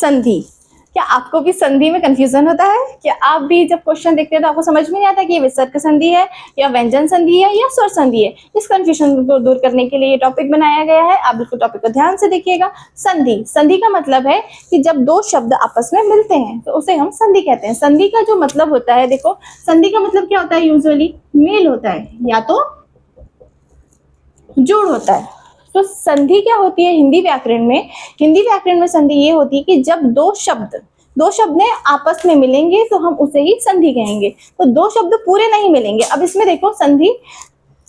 संधि। क्या आपको भी संधि में कंफ्यूजन होता है? क्या आप भी जब क्वेश्चन देखते हैं तो आपको समझ में नहीं आता कि ये विसर्ग संधि है या व्यंजन संधि है या स्वर संधि है? इस कंफ्यूजन को दूर करने के लिए ये टॉपिक बनाया गया है। आप बिल्कुल टॉपिक को ध्यान से देखिएगा। संधि, संधि का मतलब है कि जब दो शब्द आपस में मिलते हैं तो उसे हम संधि कहते हैं। संधि का जो मतलब होता है, देखो संधि का मतलब क्या होता है? यूजुअली मेल होता है या तो जोड़ होता है। तो संधि क्या होती है हिंदी व्याकरण में? हिंदी व्याकरण में संधि ये होती है कि जब दो शब्द ने आपस में मिलेंगे तो हम उसे ही संधि कहेंगे। तो दो शब्द पूरे नहीं मिलेंगे। अब इसमें देखो, संधि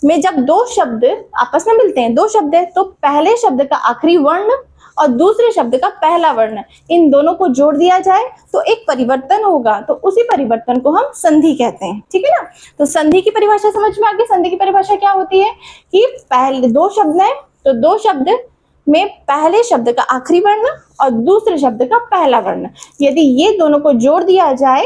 में जब दो शब्द आपस में मिलते हैं, दो शब्द है तो पहले शब्द का आखिरी वर्ण और दूसरे शब्द का पहला वर्ण, इन दोनों को जोड़ दिया जाए तो एक परिवर्तन होगा, तो उसी परिवर्तन को हम संधि कहते हैं। ठीक है ना? तो संधि की परिभाषा समझ में आ गई। संधि की परिभाषा क्या होती है कि पहले दो शब्द है तो दो शब्द में पहले शब्द का आखिरी वर्ण और दूसरे शब्द का पहला वर्ण, यदि ये दोनों को जोड़ दिया जाए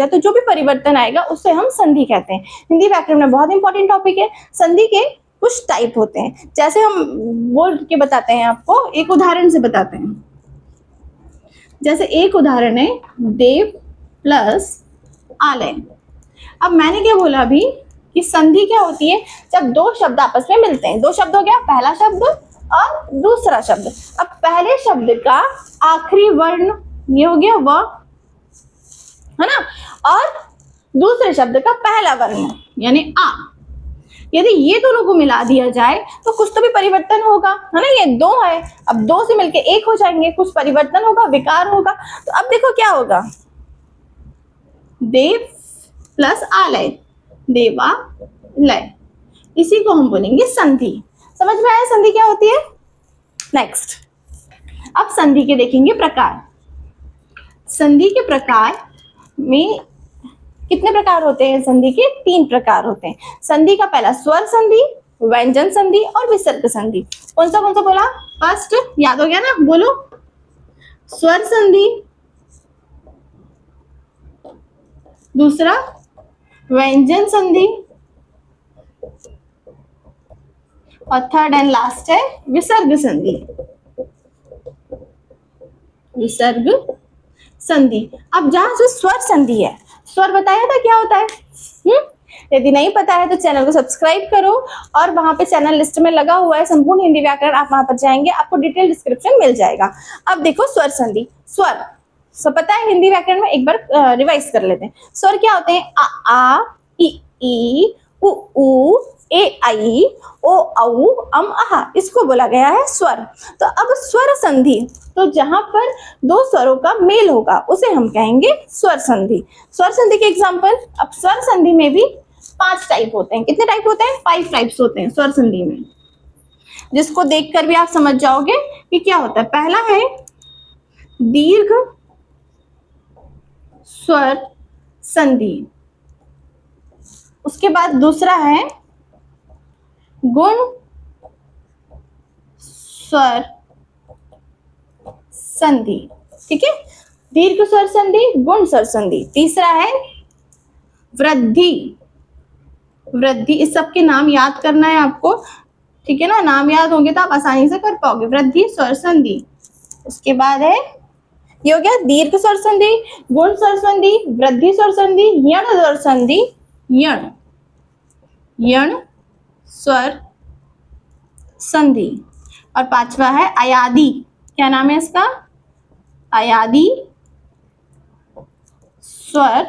तो जो भी परिवर्तन आएगा उसे हम संधि कहते हैं। हिंदी व्याकरण में बहुत इंपॉर्टेंट टॉपिक है। संधि के कुछ टाइप होते हैं, जैसे हम बोल के बताते हैं, आपको एक उदाहरण से बताते हैं। जैसे एक उदाहरण है देव प्लस आलय। अब मैंने क्या बोला अभी कि संधि क्या होती है? जब दो शब्द आपस में मिलते हैं। दो शब्द हो गया, पहला शब्द और दूसरा शब्द। अब पहले शब्द का आखिरी वर्ण ये हो गया व, है ना, और दूसरे शब्द का पहला वर्ण यानी आ। यदि ये दोनों को मिला दिया जाए तो कुछ तो भी परिवर्तन होगा, है ना। ये दो है, अब दो से मिलके एक हो जाएंगे, कुछ परिवर्तन होगा, विकार होगा। तो अब देखो क्या होगा, देव प्लस आलय, देवालय, इसी को हम बोलेंगे संधि। समझ में आया संधि क्या होती है? नेक्स्ट, अब संधि के देखेंगे प्रकार। संधि के प्रकार में कितने प्रकार होते हैं? संधि के 3 प्रकार होते हैं। संधि का पहला स्वर संधि, व्यंजन संधि और विसर्ग संधि। कौन सा बोला? फर्स्ट याद हो गया ना, बोलो। स्वर संधि, दूसरा व्यंजन संधि और थर्ड एंड लास्ट है विसर्ग संधि। विसर्ग संधि। अब जहां से स्वर संधि है, स्वर बताया था क्या होता है? यदि नहीं पता है तो चैनल को सब्सक्राइब करो और वहां पे चैनल लिस्ट में लगा हुआ है संपूर्ण हिंदी व्याकरण, आप वहां पर जाएंगे, आपको डिटेल डिस्क्रिप्शन मिल जाएगा। अब देखो स्वर संधि। स्वर सब पता है हिंदी व्याकरण में, एक बार रिवाइज कर लेते हैं। स्वर क्या होते हैं? आ, ई, उ, ए, आई, ओ, औ, अम, आहा, इसको बोला गया है स्वर। तो अब स्वर संधि, तो जहां पर दो स्वरों का मेल होगा उसे हम कहेंगे स्वर संधि। स्वर संधि के एग्जांपल, अब स्वर संधि में भी 5 टाइप होते हैं। कितने टाइप होते हैं? 5 टाइप्स होते हैं स्वर संधि में, जिसको देखकर भी आप समझ जाओगे कि क्या होता है। पहला है दीर्घ स्वर संधि, उसके बाद दूसरा है गुण स्वर संधि। ठीक है, दीर्घ स्वर संधि, गुण स्वर संधि। तीसरा है वृद्धि। वृद्धि, इस सब के नाम याद करना है आपको, ठीक है ना। नाम याद होंगे तो आप आसानी से कर पाओगे। वृद्धि स्वर संधि, उसके बाद है ये हो गया दीर्घ स्वर संधि, गुण स्वर संधि, वृद्धि स्वर संधि, यण स्वर संधि, यण स्वर संधि। और पांचवा है अयादी। क्या नाम है इसका? अयादी स्वर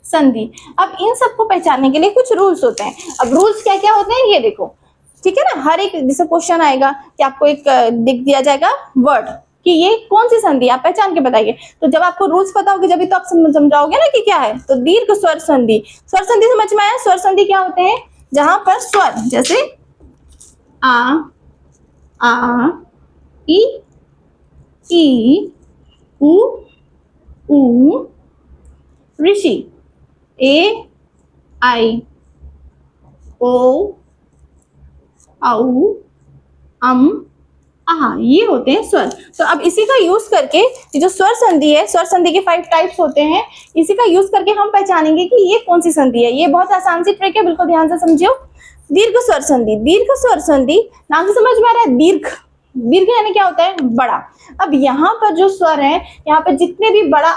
संधि। अब इन सबको पहचानने के लिए कुछ रूल्स होते हैं। अब रूल्स क्या क्या होते हैं ये देखो, ठीक है ना। हर एक जैसे क्वेश्चन आएगा कि आपको एक दिख दिया जाएगा वर्ड कि ये कौन सी संधि, आप पहचान के बताइए। तो जब आपको रूल्स पता होगी जब तो आप समझाओगे ना कि क्या है। तो दीर्घ स्वर संधि, स्वर संधि समझ में आया? स्वर संधि क्या होते हैं? जहां पर स्वर जैसे आ, ई, उ, ऋषि, ए, आई, ओ, औ, अम, आहा, ये होते हैं स्वर। तो अब इसी का यूज करके जो स्वर संधि है, स्वर संधि के 5 टाइप्स होते हैं, इसी का यूज करके हम पहचानेंगे कि ये कौन सी संधि है। ये बहुत आसान सी ट्रिक है, बिल्कुल ध्यान से समझियो। दीर्घ स्वर संधि, दीर्घ स्वर संधि नाम से समझ में आ रहा है, दीर्घ दीर्घ यानी क्या होता है, बड़ा। अब यहाँ पर जो स्वर है, यहाँ पर जितने भी बड़ा,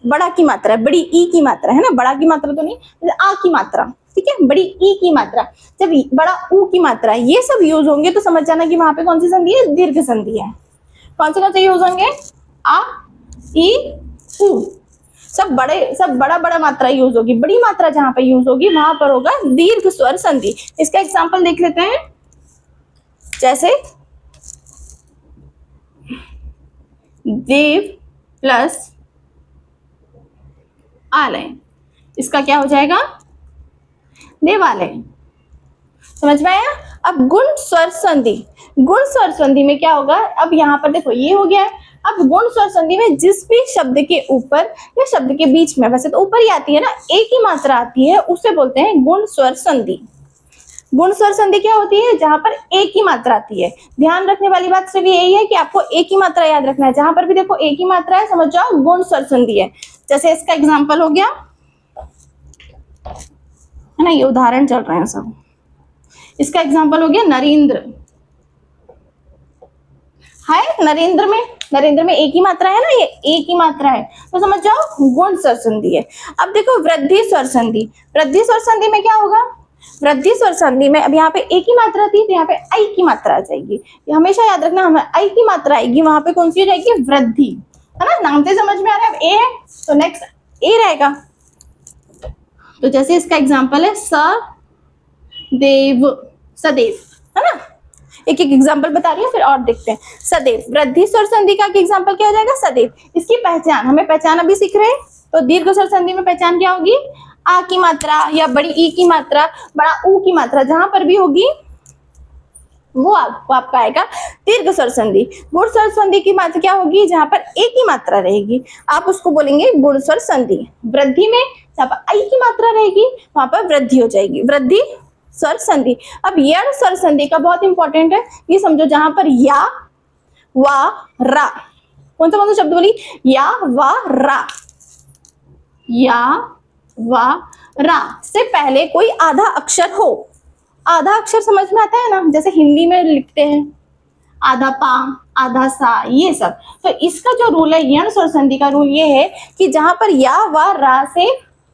बड़ा की मात्रा है, बड़ी ई की मात्रा है ना, बड़ा की मात्रा तो नहीं, आ की मात्रा, ठीक है, बड़ी ई की मात्रा, जब बड़ा ऊ की मात्रा, ये सब यूज होंगे तो समझ जाना कि वहां पे कौन सी संधि है, दीर्घ संधि है। कौन से यूज होंगे, आ, ई, ऊ, सब बड़ा बड़ा मात्रा यूज होगी। बड़ी मात्रा जहां पर यूज होगी वहां पर होगा दीर्घ स्वर संधि। इसका एग्जांपल देख लेते हैं, जैसे देव प्लस आलय, इसका क्या हो जाएगा, देवालय। समझ में आया। अब गुण स्वर संधि, गुण स्वर संधि में क्या होगा, अब यहाँ पर देखो ये हो गया है। अब गुण स्वर संधि में जिस भी शब्द के ऊपर या शब्द के बीच में, वैसे तो ऊपर ही आती है ना, एक ही मात्रा आती है, उसे बोलते हैं गुण स्वर संधि। गुण स्वर संधि क्या होती है, जहां पर एक ही मात्रा आती है। ध्यान रखने वाली बात सिर्फ यही है कि आपको एक ही मात्रा याद रखना है। जहां पर भी देखो एक ही मात्रा है, समझ जाओ गुण स्वर संधि है। जैसे इसका एग्जाम्पल हो गया है ना, ये उदाहरण चल रहे हैं सब। इसका एग्जाम्पल हो गया नरेंद्र। हाय, नरेंद्र में एक ही मात्रा है ना, ये एक ही मात्रा है, तो समझ जाओ गुण स्वर संधि है। अब देखो वृद्धि स्वर संधि, वृद्धि स्वर संधि में क्या होगा, वृद्धि स्वर संधि में अब यहाँ पे एक ही मात्रा थी, तो यहाँ पे आई की मात्रा आ जाएगी। ये हमेशा याद रखना, हमें आई की मात्रा आएगी, वहां पे कौन सी हो जाएगी, वृद्धि, है ना। नाम से समझ में आ रहा है, अब ए है तो नेक्स्ट ए रहेगा। तो जैसे इसका एग्जाम्पल है सदेव, सदैव, है ना। एक एक एग्जाम्पल बता रही हूँ, फिर और देखते हैं। सदैव, वृद्धि स्वर संधि का एग्जाम्पल क्या हो जाएगा, सदैव। इसकी पहचान, हमें पहचान अभी सीख रहे हैं, तो दीर्घ स्वर संधि में पहचान क्या होगी, आ की मात्रा या बड़ी ई की मात्रा, बड़ा ऊ की मात्रा जहां पर भी होगी वो आपका आएगा दीर्घ स्वर संधि। गुण स्वर संधि की मात्रा क्या होगी, जहां पर एक ही मात्रा रहेगी, आप उसको बोलेंगे गुण स्वर संधि। वृद्धि में जहां पर आई की मात्रा रहेगी वहां पर वृद्धि हो जाएगी, वृद्धि स्वर संधि। अब यण स्वर संधि का बहुत इंपॉर्टेंट है, ये समझो, जहां पर या, वा, रा, कौन सा शब्द बोली, या, वा, रा, या, वा, रा से पहले कोई आधा अक्षर हो। आधा अक्षर समझ में आता है ना, जैसे हिंदी में लिखते हैं आधा पा, आधा सा, ये सब। तो इसका जो रूल है, यण स्वर संधि का रूल ये है कि जहां पर या, वा, रा से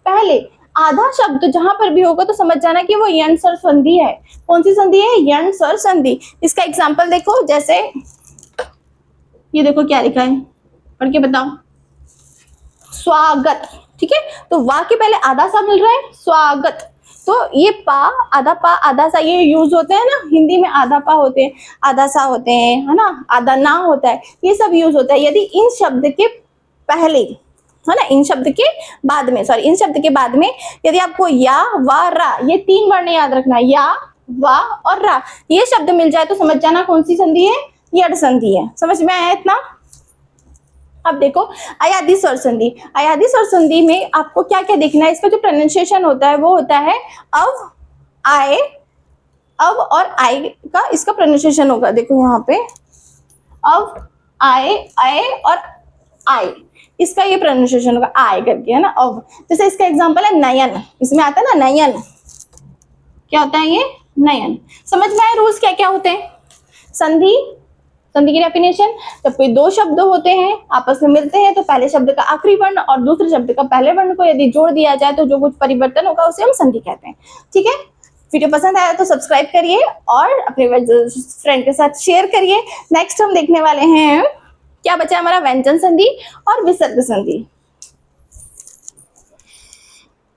पहले आधा शब्द जहां पर भी होगा तो समझ जाना कि वो यण स्वर संधि है। कौन सी संधि है, यण स्वर संधि। इसका एग्जाम्पल देखो, जैसे ये देखो क्या लिखा है, पढ़ के बताओ, स्वागत, ठीक है। तो वा के पहले आधा सा मिल रहा है, स्वागत, तो ये पा, आधा सा ये यूज होते हैं ना, हिंदी में आधा पा होते हैं, आधा सा होते हैं, है ना, आधा ना होता है, ये सब यूज होता है। यदि इन शब्द के पहले, है ना, इन शब्द के बाद में, सॉरी, इन शब्द के बाद में यदि आपको या, वा, रा, ये तीन वर्ण याद रखना, या, वा और रा, ये शब्द मिल जाए तो समझ जाना कौन सी संधि है, यण संधि है। समझ में आया इतना। अब देखो अयादी स्वर संधि, अयादी स्वर संधि में आपको क्या क्या देखना है, इसका जो प्रोनाउंसिएशन होता है वो होता है अव, आए, अव और आए का इसका प्रोनाउंसिएशन होगा। देखो यहाँ पे अव, आए, आए और आए, इसका ये प्रोनाउंसिएशन होगा आए करके, है ना, अव। जैसे इसका एग्जांपल है नयन, इसमें आता है ना नयन, क्या होता है ये, नयन। समझ में आए रूल्स क्या क्या होते हैं। संधि, संधि की डेफिनेशन, जब कोई दो शब्द होते हैं आपस में मिलते हैं तो पहले शब्द का आखिरी वर्ण और दूसरे शब्द का पहले वर्ण को यदि जोड़ दिया जाए तो जो कुछ परिवर्तन होगा उसे हम संधि कहते हैं। ठीक है, वीडियो पसंद आया तो सब्सक्राइब करिए और अपने फ्रेंड के साथ शेयर करिए। नेक्स्ट हम देखने वाले हैं, क्या बचा हमारा, व्यंजन संधि और विसर्ग संधि।